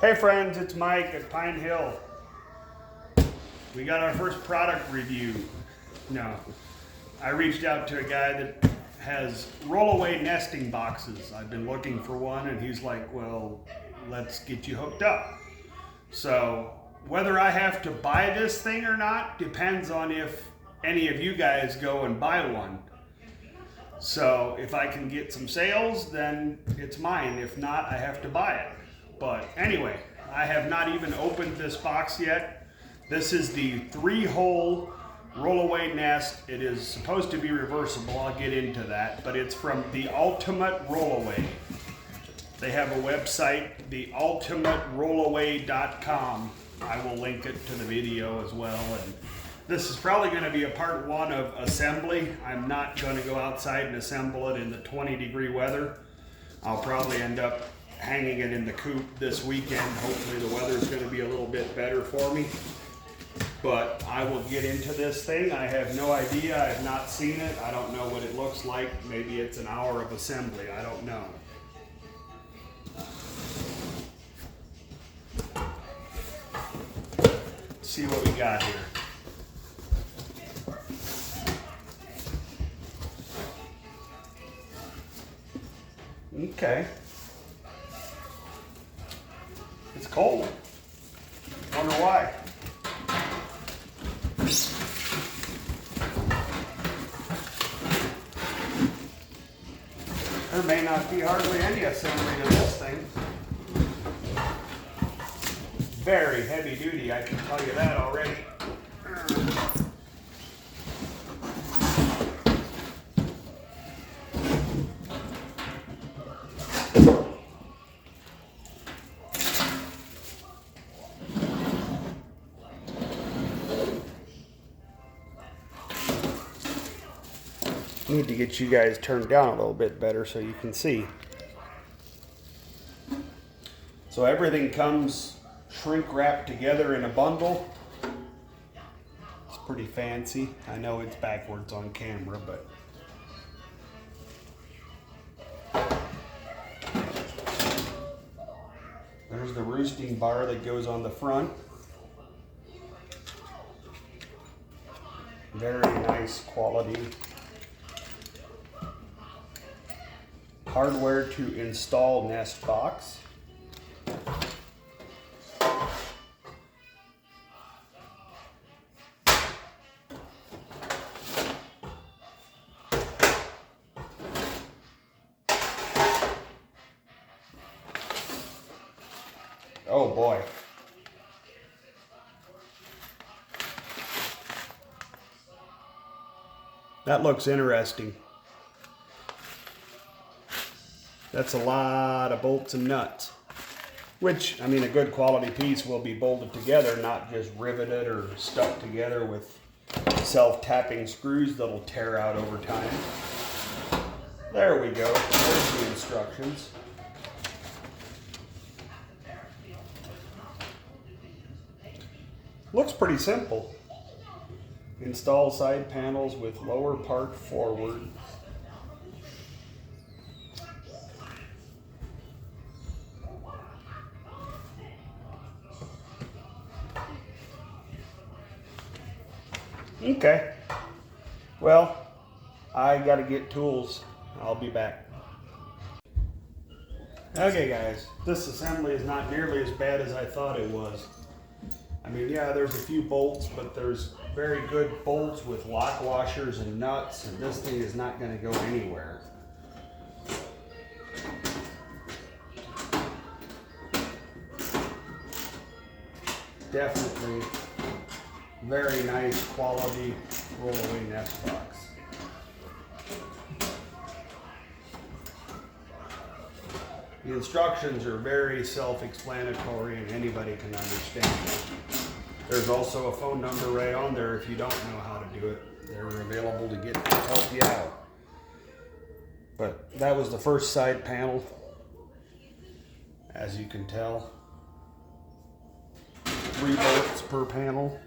Hey friends, it's Mike at Pine Hill. We got our first product review. No, I reached out to a guy that has rollaway nesting boxes. I've been looking for one and he's like, well, let's get you hooked up. So whether I have to buy this thing or not depends on if any of you guys go and buy one. So if I can get some sales, then it's mine. If not, I have to buy it. But anyway, I have not even opened this box yet. This is the 3-hole rollaway nest. It is supposed to be reversible. I'll get into that, but it's from the Ultimate Rollaway. They have a website, theultimaterollaway.com. I will link it to the video as well. And this is probably going to be a part 1 of assembly. I'm not going to go outside and assemble it in the 20-degree weather. I'll probably end up hanging it in the coop this weekend. Hopefully the weather's going to be a little bit better for me. But I will get into this thing. I have no idea. I have not seen it. I don't know what it looks like. Maybe it's an hour of assembly. I don't know. Let's see what we got here. Okay. It's cold. Wonder why. There may not be hardly any assembly to this thing. Very heavy duty, I can tell you that already. Need to get you guys turned down a little bit better so you can see. So everything comes shrink wrapped together in a bundle. It's pretty fancy. I know it's backwards on camera, but there's the roosting bar that goes on the front. Very nice quality. Hardware to install nest box. Oh boy. That looks interesting. That's a lot of bolts and nuts, which, I mean, a good quality piece will be bolted together, not just riveted or stuck together with self-tapping screws that'll tear out over time. There we go. There's the instructions. Looks pretty simple. Install side panels with lower part forward. Okay, well, I gotta get tools. I'll be back. Okay guys, this assembly is not nearly as bad as I thought it was. I mean, yeah, there's a few bolts, but there's very good bolts with lock washers and nuts, and this thing is not gonna go anywhere. Definitely very nice quality rollaway nest box. The instructions are very self-explanatory and anybody can understand. There's also a phone number right on there if you don't know how to do it. They're available to help you out. But that was the first side panel, as you can tell. 3 bolts per panel.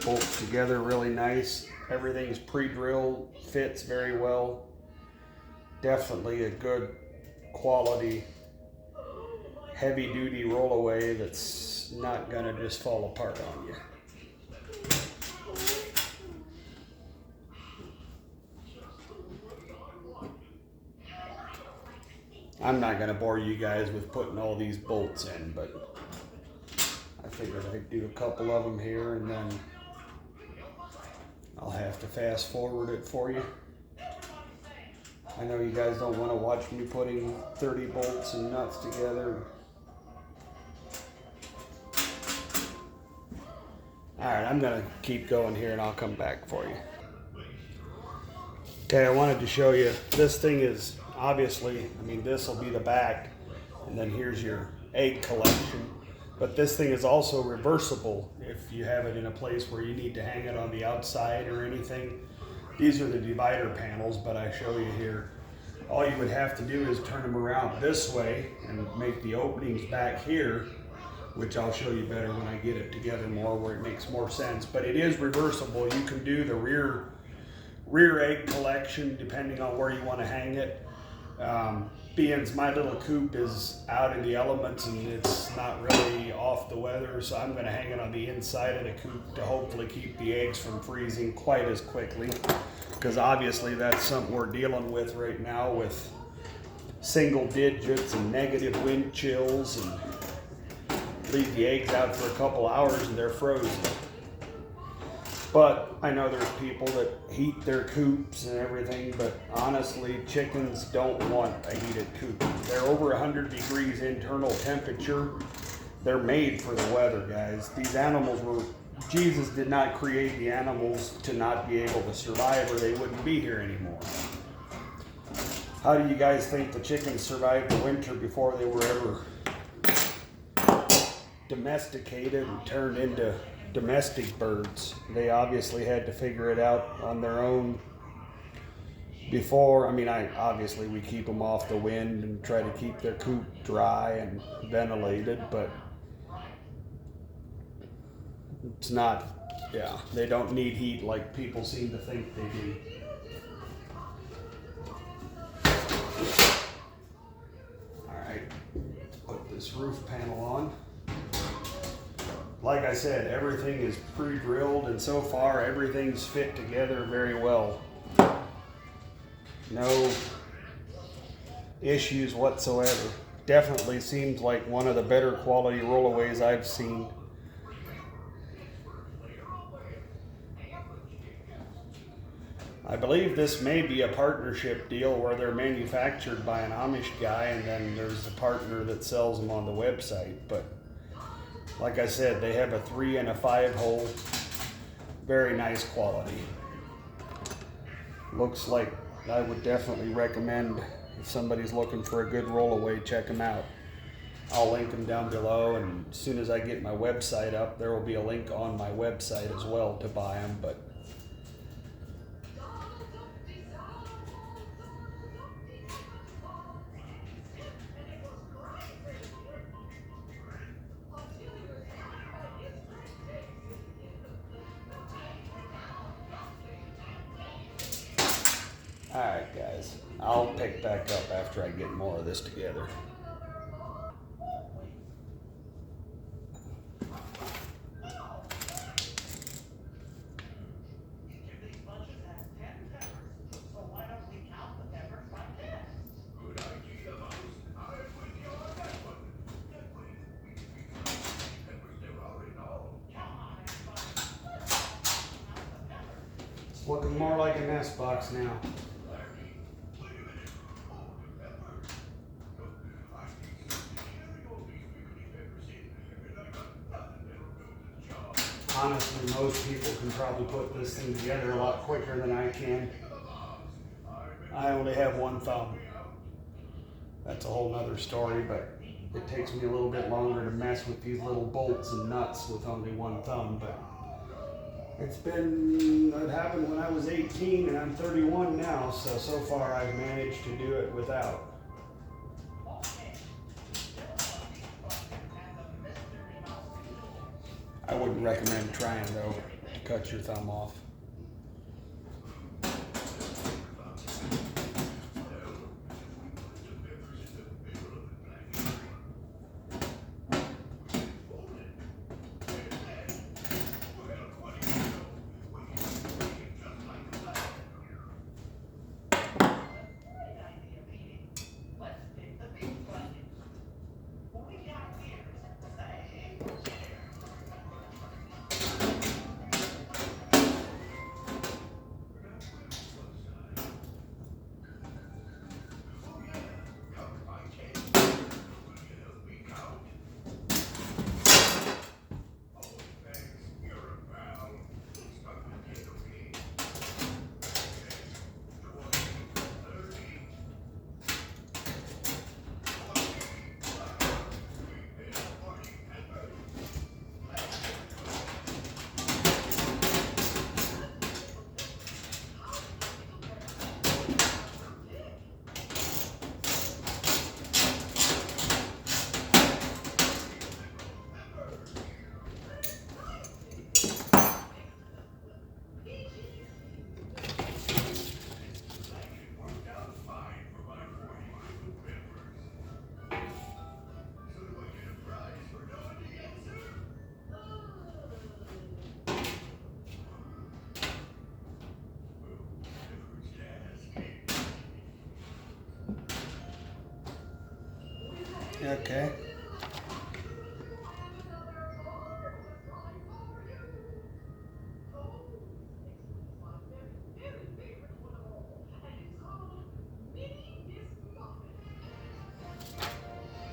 Bolts together really nice. Everything's pre-drilled, fits very well. Definitely a good quality heavy duty rollaway that's not gonna just fall apart on you. I'm not gonna bore you guys with putting all these bolts in, but I figured I'd do a couple of them here and then I'll have to fast forward it for you. I know you guys don't want to watch me putting 30 bolts and nuts together. Alright, I'm gonna keep going here and I'll come back for you. Okay, I wanted to show you, this thing is obviously, I mean, this will be the back, and then here's your egg collection. But this thing is also reversible if you have it in a place where you need to hang it on the outside or anything. These are the divider panels, but I show you here. All you would have to do is turn them around this way and make the openings back here, which I'll show you better when I get it together more, where it makes more sense. But it is reversible. You can do the rear egg collection depending on where you want to hang it. Being my little coop is out in the elements and it's not really off the weather, so I'm going to hang it on the inside of the coop to hopefully keep the eggs from freezing quite as quickly, because obviously that's something we're dealing with right now with single digits and negative wind chills, and leave the eggs out for a couple hours and they're frozen. But I know there's people that heat their coops and everything, but honestly, chickens don't want a heated coop. They're over 100 degrees internal temperature. They're made for the weather, guys. These animals were, Jesus did not create the animals to not be able to survive, or they wouldn't be here anymore. How do you guys think the chickens survived the winter before they were ever domesticated and turned into domestic birds? They obviously had to figure it out on their own before. I mean, obviously we keep them off the wind and try to keep their coop dry and ventilated, but it's not, yeah, they don't need heat like people seem to think they do. All right, let's put this roof panel on. Like I said, everything is pre-drilled, and so far everything's fit together very well. No issues whatsoever. Definitely seems like one of the better quality rollaways I've seen. I believe this may be a partnership deal where they're manufactured by an Amish guy and then there's a partner that sells them on the website, but like I said, they have a 3 and a 5 hole. Very nice quality. Looks like I would definitely recommend, if somebody's looking for a good rollaway, check them out. I'll link them down below, and as soon as I get my website up, there will be a link on my website as well to buy them. But alright guys, I'll pick back up after I get more of this together. It's looking more like a nest box now. Honestly, most people can probably put this thing together a lot quicker than I can. I only have one thumb. That's a whole nother story, but it takes me a little bit longer to mess with these little bolts and nuts with only one thumb. But it happened when I was 18 and I'm 31 now, so far I've managed to do it without. I wouldn't recommend trying though to cut your thumb off. Okay.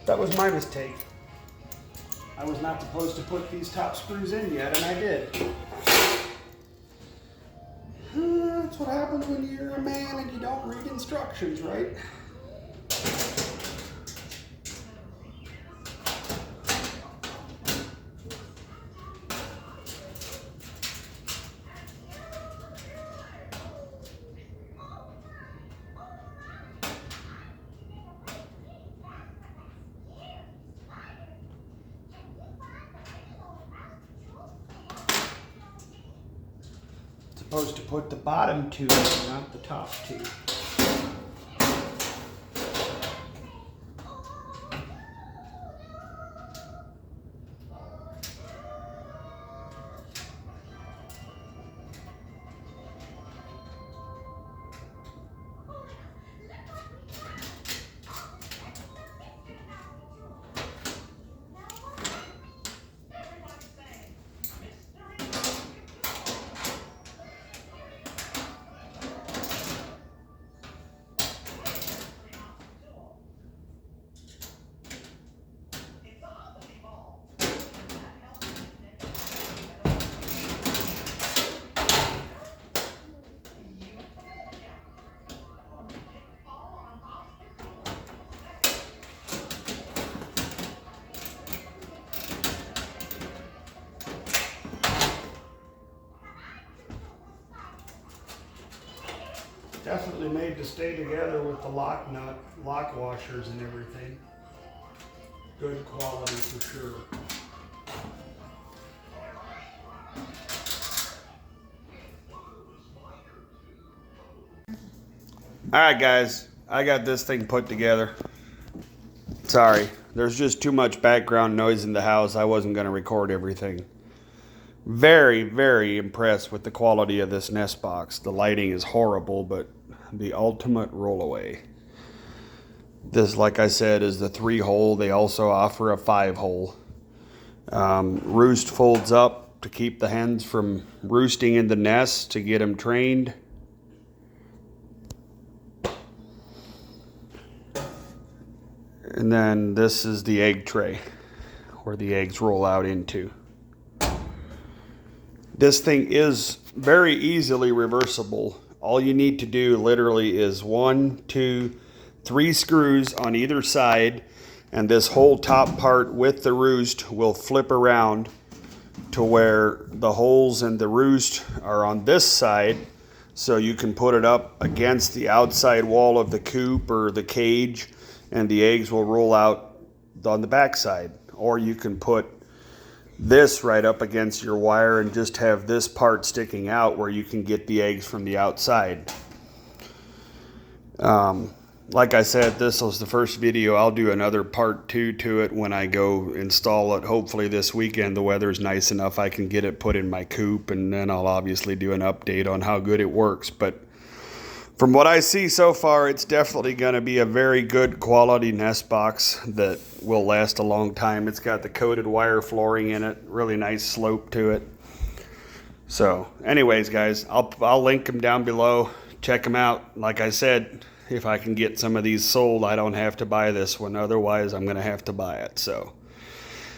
That was my mistake. I was not supposed to put these top screws in yet, and I did. That's what happens when you're a man and you don't read instructions, right? Supposed to put the bottom two in, not the top two. Definitely made to stay together with the lock nut, lock washers and everything. Good quality for sure. Alright guys, I got this thing put together. Sorry, there's just too much background noise in the house. I wasn't going to record everything. Very, very impressed with the quality of this nest box. The lighting is horrible, but the ultimate rollaway. This, like I said, is the 3-hole. They also offer a 5-hole. Roost folds up to keep the hens from roosting in the nest to get them trained. And then this is the egg tray where the eggs roll out into. This thing is very easily reversible. All you need to do literally is 1, 2, 3 screws on either side, and this whole top part with the roost will flip around to where the holes in the roost are on this side, so you can put it up against the outside wall of the coop or the cage, and the eggs will roll out on the back side. Or you can put this right up against your wire and just have this part sticking out where you can get the eggs from the outside. Like I said, this was the first video. I'll do another part 2 to it when I go install it. Hopefully this weekend the weather's nice enough I can get it put in my coop, and then I'll obviously do an update on how good it works. But from what I see so far, it's definitely going to be a very good quality nest box that will last a long time. It's got the coated wire flooring in it, really nice slope to it. So anyways, guys, I'll link them down below. Check them out. Like I said, if I can get some of these sold, I don't have to buy this one. Otherwise, I'm going to have to buy it. So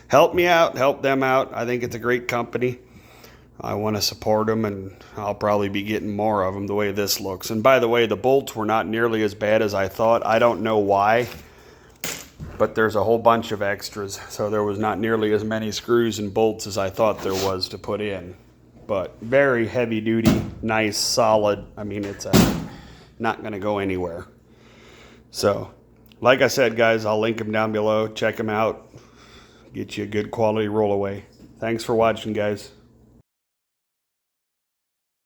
help me out, help them out. I think it's a great company. I want to support them, and I'll probably be getting more of them the way this looks. And by the way, the bolts were not nearly as bad as I thought. I don't know why, but there's a whole bunch of extras. So there was not nearly as many screws and bolts as I thought there was to put in. But very heavy duty, nice, solid. I mean, it's not going to go anywhere. So like I said, guys, I'll link them down below. Check them out. Get you a good quality rollaway. Thanks for watching, guys.